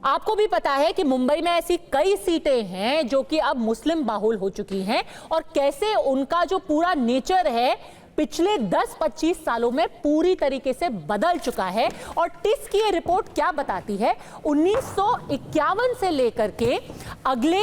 आपको भी पता है कि मुंबई में ऐसी कई सीटें हैं जो कि अब मुस्लिम बाहुल हो चुकी हैं और कैसे उनका जो पूरा नेचर है पिछले 10-25 सालों में पूरी तरीके से बदल चुका है। और टिस की ये रिपोर्ट क्या बताती है, 1951 से लेकर के अगले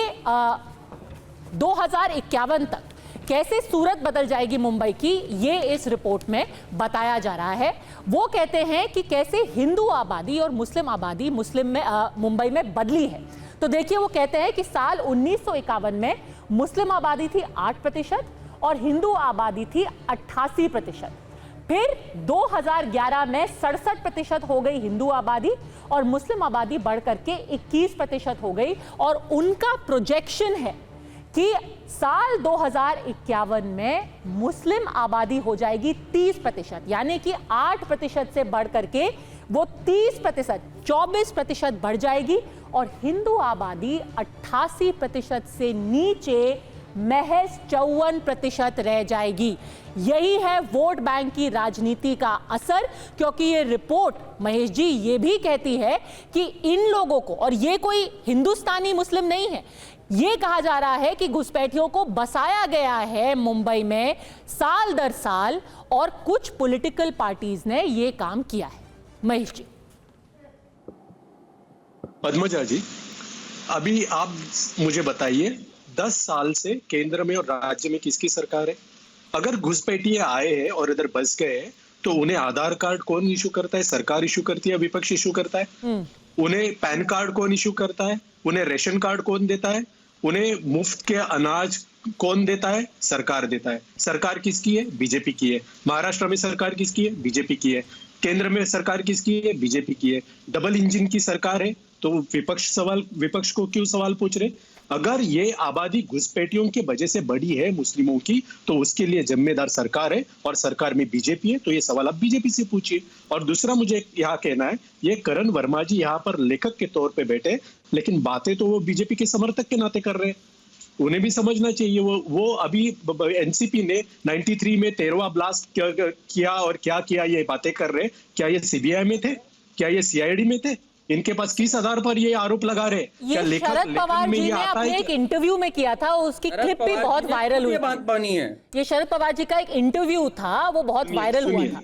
2051 तक कैसे सूरत बदल जाएगी मुंबई की, ये इस रिपोर्ट में बताया जा रहा है। वो कहते हैं कि कैसे हिंदू आबादी और मुस्लिम आबादी मुंबई में बदली है। तो देखिए, वो कहते हैं कि साल 1951 में मुस्लिम आबादी थी 8% और हिंदू आबादी थी 88%। फिर 2011 में 67% हो गई हिंदू आबादी और मुस्लिम आबादी बढ़ करके 21% हो गई। और उनका प्रोजेक्शन है कि साल 2051 में मुस्लिम आबादी हो जाएगी 30%, यानी कि 8% से बढ़ करके वो 30%, 24% बढ़ जाएगी और हिंदू आबादी 88% से नीचे महज 54% रह जाएगी। यही है वोट बैंक की राजनीति का असर, क्योंकि ये रिपोर्ट महेश जी ये भी कहती है कि इन लोगों को, और ये कोई हिंदुस्तानी मुस्लिम नहीं है, ये कहा जा रहा है कि घुसपैठियों को बसाया गया है मुंबई में साल दर साल और कुछ पॉलिटिकल पार्टीज ने ये काम किया है। महेश जी। पद्मजा जी, अभी आप मुझे बताइए 10 साल से केंद्र में और राज्य में किसकी सरकार है? अगर घुसपैठिए आए हैं और इधर बस गए हैं तो उन्हें आधार कार्ड कौन इशू करता है? सरकार इशू करती है, विपक्ष इशू करता है। उन्हें पैन कार्ड कौन इशू करता है? उन्हें रेशन कार्ड कौन देता है? उन्हें मुफ्त के अनाज कौन देता है? सरकार देता है। सरकार किसकी है? बीजेपी की है। महाराष्ट्र में सरकार किसकी है? बीजेपी की है। केंद्र में सरकार किसकी है? बीजेपी की है। डबल इंजन की सरकार है, तो विपक्ष को क्यों सवाल पूछ रहे? अगर ये आबादी घुसपैठियों की वजह से बढ़ी है मुस्लिमों की, तो उसके लिए जिम्मेदार सरकार है और सरकार में बीजेपी है, तो ये सवाल आप बीजेपी से पूछिए। और दूसरा मुझे यहाँ कहना है, ये करण वर्मा जी यहाँ पर लेखक के तौर पे बैठे, लेकिन बातें तो वो बीजेपी के समर्थक के नाते कर रहे हैं। उन्हें भी समझना चाहिए। वो अभी एनसीपी ने 93 में 13वां ब्लास्ट किया और क्या किया, ये बातें कर रहे। क्या ये सीबीआई में थे? क्या ये सीआईडी में थे? इनके पास किस आधार पर ये आरोप लगा रहे? ये शरद पवार जी ने अपने एक इंटरव्यू में किया था, उसकी क्लिप भी बहुत वायरल हुई। बात बनी है, ये शरद पवार जी का एक इंटरव्यू था, वो बहुत वायरल हुआ था।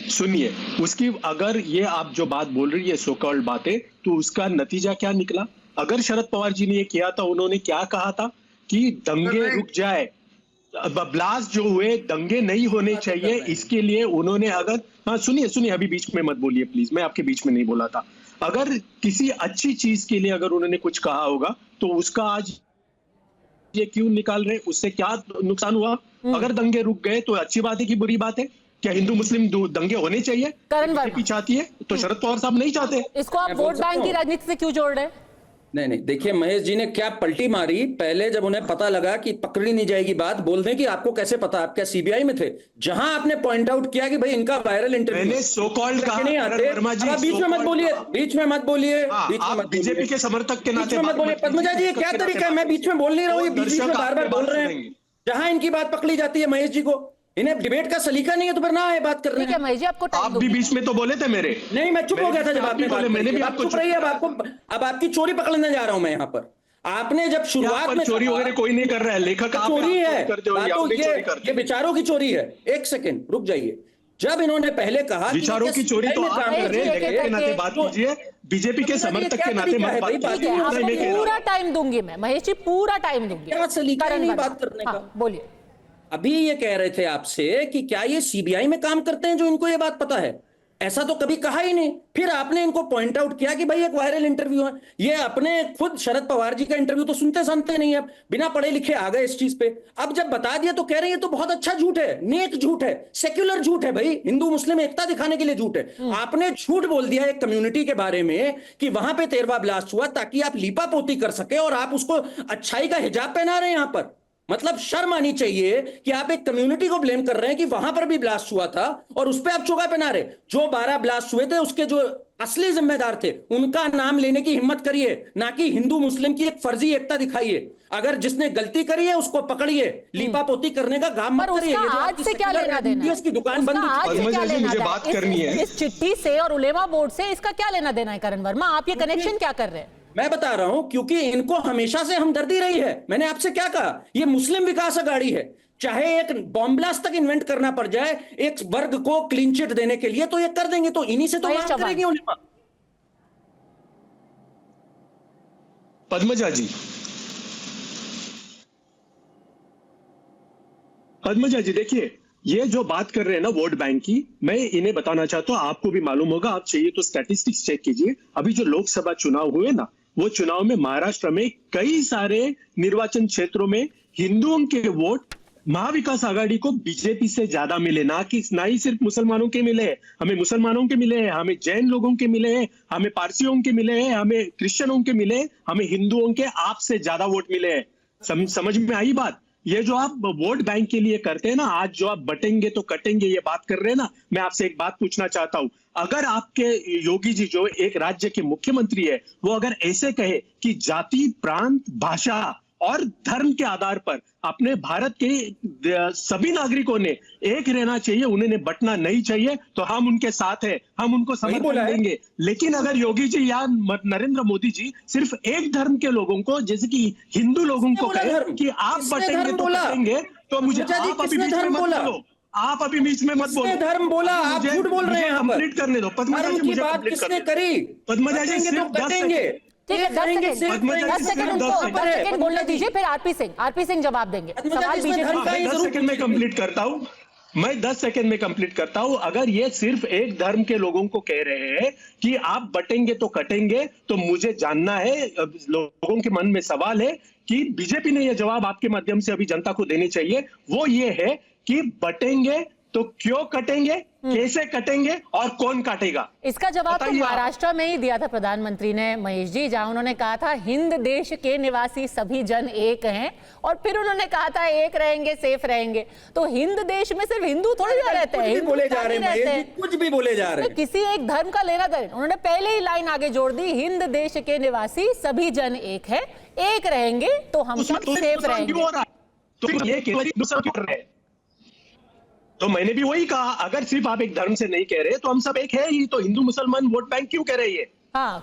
सुनिए, उसकी अगर ये आप जो बात बोल रही है सो कॉल्ड बातें, तो उसका नतीजा क्या निकला? अगर शरद पवार जी ने ये किया था, उन्होंने क्या कहा था कि दंगे रुक जाए, ब्लास्ट जो हुए दंगे नहीं होने चाहिए, इसके लिए उन्होंने अगर, हाँ सुनिए, अभी बीच में मत बोलिए प्लीज, मैं आपके बीच में नहीं बोला था। अगर किसी अच्छी चीज के लिए अगर उन्होंने कुछ कहा होगा तो उसका आज ये क्यों निकाल रहे? उससे क्या नुकसान हुआ? अगर दंगे रुक गए तो अच्छी बात है कि बुरी बात है? क्या हिंदू मुस्लिम दंगे होने चाहिए? बीजेपी चाहती है तो शरद पवार साहब नहीं चाहते। इसको आप वोट बैंक की राजनीति से क्यों जोड़ रहे हैं? नहीं, देखिए महेश जी ने क्या पलटी मारी। पहले जब उन्हें पता लगा कि पकड़ी नहीं जाएगी बात, बोल दें कि आपको कैसे पता, आप क्या सीबीआई में थे? जहां आपने पॉइंट आउट किया कि भाई इनका वायरल इंटरव्यू, मैंने सो कॉल्ड कहा नहीं आते। आप बीच में मत बोलिए, बीच में मत बोलिए, बीजेपी के समर्थक के नाते मत बोलिए। पद्मजा जी, क्या तरीका है? मैं बीच में बोल नहीं रहा हूँ, ये बीच में बार बार बोल रहे हैं। जहां इनकी बात पकड़ी जाती है महेश जी को, इन्हें डिबेट का सलीका नहीं है, तो फिर ना आए बात करने। ठीक है महेश जी, आपको आप भी बीच में तो बोले थे मेरे। नहीं, मैं चुप हो गया था जब आपने बोले। मैंने भी आपको चुप रही। अब आपकी चोरी पकड़ने जा रहा हूं मैं यहाँ पर। आपने जब शुरुआत में चोरी वगैरह कोई नहीं कर रहा है, लेखक चोरी है, ये विचारों की चोरी है। एक सेकंड रुक जाइए। जब इन्होंने पहले कहा विचारों की चोरी तो आप कर रहे हैं, नाते बात कीजिए, बीजेपी के समर्थक के नाते मत बात कीजिए। पूरा टाइम दूंगी मैं महेश जी, पूरा टाइम दूंगी। क्या सलीका नहीं बात करने का? बोलिए। अभी ये कह रहे थे आपसे कि क्या ये सीबीआई में काम करते हैं जो इनको ये बात पता है? ऐसा तो कभी कहा ही नहीं। फिर आपने इनको पॉइंट आउट किया कि भाई एक वायरल इंटरव्यू है। ये अपने खुद शरद पवार जी का इंटरव्यू तो सुनते नहीं है, बिना पढ़े लिखे आ गए इस चीज पे। अब जब बता दिया तो कह रहे हैं ये तो बहुत अच्छा झूठ है, नेक झूठ है, सेक्युलर झूठ है, भाई हिंदू मुस्लिम एकता दिखाने के लिए झूठ है। आपने झूठ बोल दिया एक कम्युनिटी के बारे में कि वहां पे 13वां ब्लास्ट हुआ ताकि आप लीपा पोती कर सके, और आप उसको अच्छाई का हिजाब पहना रहे हैं यहां पर। मतलब शर्म आनी चाहिए कि आप एक कम्युनिटी को ब्लेम कर रहे हैं कि वहां पर भी ब्लास्ट हुआ था और उस पर आप चोगा पहना रहे। जो 12 ब्लास्ट हुए थे उसके जो असली जिम्मेदार थे उनका नाम लेने की हिम्मत करिए, ना कि हिंदू मुस्लिम की एक फर्जी एकता दिखाइए। अगर जिसने गलती करी है उसको पकड़िए, लीपा पोती करने का काम मत करिए। उसका आज से क्या लेना देना है? की दुकान बंद उसका आज से पद्मजा क्या जी, लेना मुझे देना बात है? करनी है। इस चिट्ठी से और उलेमा बोर्ड से इसका क्या लेना देना है करण वर्मा? आप ये कनेक्शन क्या कर रहे हैं? मैं बता रहा हूं क्योंकि इनको हमेशा से हमदर्दी रही है। मैंने आपसे क्या कहा, ये मुस्लिम विकास अघाड़ी है। चाहे एक बॉम्ब ब्लास्ट तक इन्वेंट करना पड़ जाए एक वर्ग को क्लीन चिट देने के लिए, तो ये कर देंगे। तो इन्हीं से तो महेश बात चौहान। करेगी उलेमा। पद्मजा जी, पद्मजा जी देखिए, ये जो बात कर रहे हैं ना वोट बैंक की, मैं इन्हें बताना चाहता हूं, आपको भी मालूम होगा, आप चाहिए तो स्टैटिस्टिक्स चेक कीजिए। अभी जो लोकसभा चुनाव हुए ना, वो चुनाव में महाराष्ट्र में कई सारे निर्वाचन क्षेत्रों में हिंदुओं के वोट महाविकास आघाड़ी को बीजेपी से ज्यादा मिले। ना ही सिर्फ मुसलमानों के मिले, हमें मुसलमानों के मिले हैं, हमें जैन लोगों के मिले हैं, हमें पारसियों के मिले हैं, हमें क्रिश्चियनों के मिले, हमें हिंदुओं के आपसे ज्यादा वोट मिले हैं। समझ में आई बात? ये जो आप वोट बैंक के लिए करते हैं ना, आज जो आप बटेंगे तो कटेंगे ये बात कर रहे हैं ना, मैं आपसे एक बात पूछना चाहता हूं। अगर आपके योगी जी जो एक राज्य के मुख्यमंत्री है, वो अगर ऐसे कहे कि जाति, प्रांत, भाषा और धर्म के आधार पर अपने भारत के सभी नागरिकों ने एक रहना चाहिए, उन्हें बंटना नहीं चाहिए, तो हम उनके साथ हैं, हम उनको समर्थन देंगे। लेकिन अगर योगी जी या नरेंद्र मोदी जी सिर्फ एक धर्म के लोगों को, जैसे कि हिंदू लोगों को कहे कि आप बटेंगे तो बटेंगे, तो मुझे आप अभी बीच में मत बोलो, आप अभी बीच में मत बोलो। धर्म बोला, आप झूठ बोल रहे हैं। कंप्लीट करने दो पद्मजा जी, मुझे कंप्लीट करने दो। पद्मजा जी सिर्फ 10 सेकंड, ठीक है, 10 सेकंड बोलने दीजिए, फिर आरपी सिंह जवाब देंगे। सवाल बीजेपी 10 सेकंड में कंप्लीट करता हूं, मैं 10 सेकंड में कंप्लीट करता हूं। अगर ये सिर्फ एक धर्म के लोगों को कह रहे हैं कि आप बटेंगे तो कटेंगे, तो मुझे जानना है, लोगों के मन में सवाल है कि बीजेपी ने यह जवाब आपके माध्यम से अभी जनता को देनी चाहिए। वो ये है कि बटेंगे तो क्यों कटेंगे, कैसे कटेंगे और कौन काटेगा? इसका जवाब तो महाराष्ट्र में ही दिया था प्रधानमंत्री ने, महेश जी, जहां उन्होंने कहा था हिंद देश के निवासी सभी जन एक हैं, और फिर उन्होंने कहा था एक रहेंगे, सेफ रहेंगे। तो हिंद देश में सिर्फ हिंदू थोड़ी ना रहते हैं, हिंदू बोले जा रहे हैं, कुछ भी बोले जा रहे हैं, किसी एक धर्म का लेना देना। उन्होंने पहले ही लाइन आगे जोड़ दी, हिंद देश के निवासी सभी जन एक है, एक रहेंगे तो हम सब सेफ रहेंगे। तो मैंने भी वही कहा, अगर सिर्फ आप एक धर्म से नहीं कह रहे तो हम सब एक है ही, तो हिंदू मुसलमान वोट बैंक क्यों कह रहे हैं? हाँ,